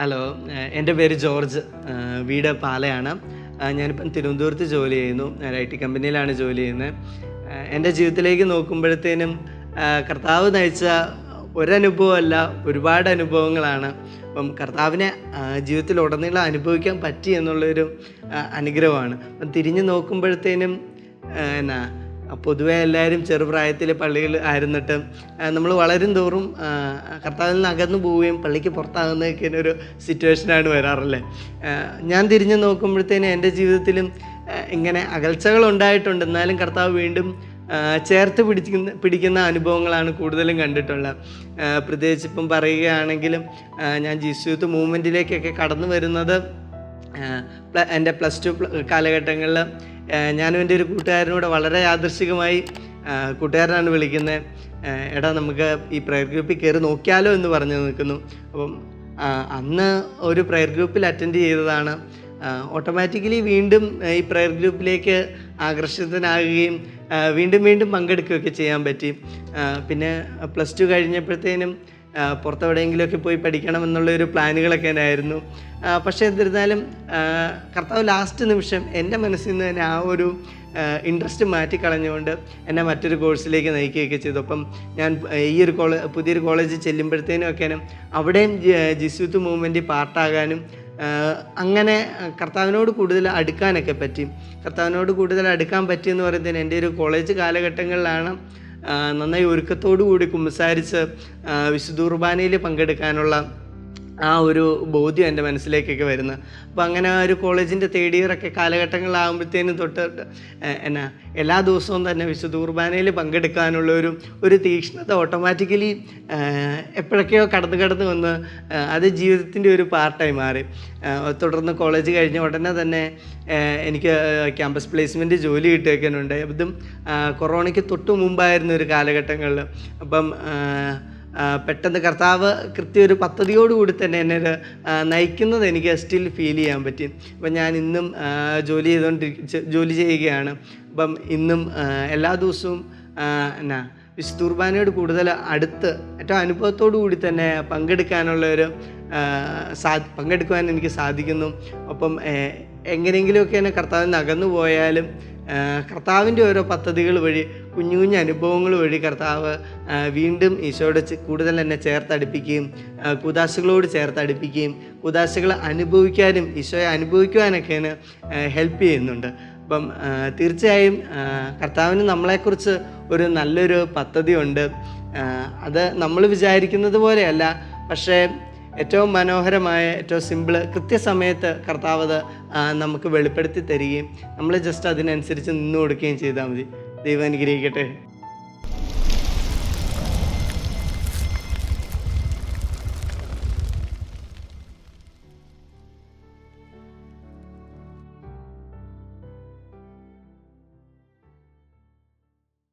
Hello, എൻ്റെ പേര് George. വീട് പാലയാണ്. ഞാനിപ്പം തിരുവനന്തപുരത്ത് ജോലി ചെയ്യുന്നു. ഞാൻ IT കമ്പനിയിലാണ് ജോലി ചെയ്യുന്നത്. എൻ്റെ ജീവിതത്തിലേക്ക് നോക്കുമ്പോഴത്തേനും കർത്താവ് നയിച്ച ഒരനുഭവമല്ല, ഒരുപാട് അനുഭവങ്ങളാണ്. അപ്പം കർത്താവിനെ ജീവിതത്തിലുടനീളം അനുഭവിക്കാൻ പറ്റി എന്നുള്ളൊരു അനുഗ്രഹമാണ്. അപ്പം തിരിഞ്ഞ് നോക്കുമ്പോഴത്തേനും എന്നാ പൊതുവെ എല്ലാവരും ചെറുപ്രായത്തിൽ പള്ളിയിൽ ആയിരുന്നിട്ട് നമ്മൾ വളരും തോറും കർത്താവിൽ നിന്ന് അകന്നു പോവുകയും പള്ളിക്ക് പുറത്താകുന്നതൊക്കെ ഒരു സിറ്റുവേഷനാണ് വരാറുള്ളത്. ഞാൻ തിരിഞ്ഞു നോക്കുമ്പോഴത്തേനും എൻ്റെ ജീവിതത്തിലും ഇങ്ങനെ അകൽച്ചകൾ ഉണ്ടായിട്ടുണ്ട്. എന്നാലും കർത്താവ് വീണ്ടും ചേർത്ത് പിടിക്കുന്ന അനുഭവങ്ങളാണ് കൂടുതലും കണ്ടിട്ടുള്ളത്. പ്രത്യേകിച്ച് ഇപ്പം പറയുകയാണെങ്കിലും ഞാൻ ജീസസ് യൂത്ത് മൂവ്മെൻറ്റിലേക്കൊക്കെ കടന്നു വരുന്നത് എൻ്റെ +2 കാലഘട്ടങ്ങളിൽ ഞാനും എൻ്റെ ഒരു കൂട്ടുകാരനോട് വളരെ യാദൃശ്ചികമായി, കൂട്ടുകാരനാണ് വിളിക്കുന്നത്, എടാ നമുക്ക് ഈ പ്രയർ ഗ്രൂപ്പിൽ കയറി നോക്കിയാലോ എന്ന് പറഞ്ഞു നിൽക്കുന്നു. അപ്പം അന്ന് ഒരു പ്രയർ ഗ്രൂപ്പിൽ അറ്റൻഡ് ചെയ്തതാണ്. ഓട്ടോമാറ്റിക്കലി വീണ്ടും ഈ പ്രയർ ഗ്രൂപ്പിലേക്ക് ആകർഷിതനാകുകയും വീണ്ടും വീണ്ടും പങ്കെടുക്കുകയൊക്കെ ചെയ്യാൻ പറ്റി. പിന്നെ +2 കഴിഞ്ഞപ്പോഴത്തേനും പുറത്തെവിടെയെങ്കിലുമൊക്കെ പോയി പഠിക്കണമെന്നുള്ളൊരു പ്ലാനുകളൊക്കെ ആയിരുന്നു. പക്ഷേ എന്നിരുന്നാലും കർത്താവ് ലാസ്റ്റ് നിമിഷം എൻ്റെ മനസ്സിൽ നിന്ന് തന്നെ ആ ഒരു ഇൻട്രസ്റ്റ് മാറ്റിക്കളഞ്ഞുകൊണ്ട് എന്നെ മറ്റൊരു കോഴ്സിലേക്ക് നയിക്കുകയൊക്കെ ചെയ്തു. അപ്പം ഞാൻ ഈ ഒരു പുതിയൊരു കോളേജിൽ ചെല്ലുമ്പോഴത്തേനും ഒക്കെയാണ് അവിടെയും ജീസസ് യൂത്ത് മൂവ്മെൻറ്റിൽ പാർട്ടാകാനും അങ്ങനെ കർത്താവിനോട് കൂടുതൽ അടുക്കാനൊക്കെ പറ്റി. കർത്താവിനോട് കൂടുതൽ അടുക്കാൻ പറ്റിയെന്ന് പറയുന്നതിന് എൻ്റെ ഒരു കോളേജ് കാലഘട്ടങ്ങളിലാണ് നന്നായി ഒരുക്കത്തോടു കൂടി കുമ്പസാരിച്ച് വിശുദ്ധ കുർബാനയിൽ പങ്കെടുക്കാനുള്ള ആ ഒരു ബോധ്യം എൻ്റെ മനസ്സിലേക്കൊക്കെ വരുന്നത്. അപ്പോൾ അങ്ങനെ ഒരു കോളേജിൻ്റെ 3rd ഇയറൊക്കെ കാലഘട്ടങ്ങളാകുമ്പോഴത്തേനും തൊട്ട് എല്ലാ ദിവസവും തന്നെ വിശുദ്ധ കുർബാനയിൽ പങ്കെടുക്കാനുള്ള ഒരു തീക്ഷ്ണത ഓട്ടോമാറ്റിക്കലി എപ്പോഴൊക്കെയോ കടന്ന് വന്ന് അത് ജീവിതത്തിൻ്റെ ഒരു പാർട്ടായി മാറി. തുടർന്ന് കോളേജ് കഴിഞ്ഞ ഉടനെ തന്നെ എനിക്ക് ക്യാമ്പസ് പ്ലേസ്മെൻറ്റ് ജോലി കിട്ടിയേക്കാനുണ്ട്. ഇതും കൊറോണയ്ക്ക് തൊട്ട് മുമ്പായിരുന്ന ഒരു കാലഘട്ടങ്ങളിൽ. അപ്പം പെട്ടെന്ന് കർത്താവ് ഒരു പദ്ധതിയോടുകൂടി തന്നെ എന്നെ നയിക്കുന്നത് എനിക്ക് സ്റ്റിൽ ഫീൽ ചെയ്യാൻ പറ്റി. അപ്പം ഞാൻ ഇന്നും ജോലി ചെയ്യുകയാണ്. അപ്പം ഇന്നും എല്ലാ ദിവസവും വിശുദ്ധ കുർബാനയോട് കൂടുതൽ അടുത്ത് ഏറ്റവും അനുഭവത്തോടു കൂടി തന്നെ പങ്കെടുക്കുവാൻ എനിക്ക് സാധിക്കുന്നു. അപ്പം എങ്ങനെയെങ്കിലുമൊക്കെ എന്നെ കർത്താവിൽ നിന്ന് അകന്നു പോയാലും കർത്താവിൻ്റെ ഓരോ പദ്ധതികൾ വഴി, കുഞ്ഞു കുഞ്ഞു അനുഭവങ്ങൾ വഴി കർത്താവ് വീണ്ടും ഈശോയോട് കൂടുതൽ എന്നെ ചേർത്തടുപ്പിക്കുകയും കൂദാശകളോട് ചേർത്തടുപ്പിക്കുകയും കൂദാശകൾ അനുഭവിക്കാനും ഈശോയെ അനുഭവിക്കുവാനൊക്കെ ഹെൽപ്പ് ചെയ്യുന്നുണ്ട്. അപ്പം തീർച്ചയായും കർത്താവിന് നമ്മളെക്കുറിച്ച് ഒരു നല്ലൊരു പദ്ധതി ഉണ്ട്. അത് നമ്മൾ വിചാരിക്കുന്നത് പോലെയല്ല, പക്ഷേ ഏറ്റവും മനോഹരമായ, ഏറ്റവും സിമ്പിൾ, കൃത്യസമയത്ത് കർത്താവ് നമുക്ക് വെളിപ്പെടുത്തി തരികയും നമ്മൾ ജസ്റ്റ് അതിനനുസരിച്ച് നിന്ന് കൊടുക്കുകയും ചെയ്താൽ മതി. ദൈവം അനുഗ്രഹിക്കട്ടെ.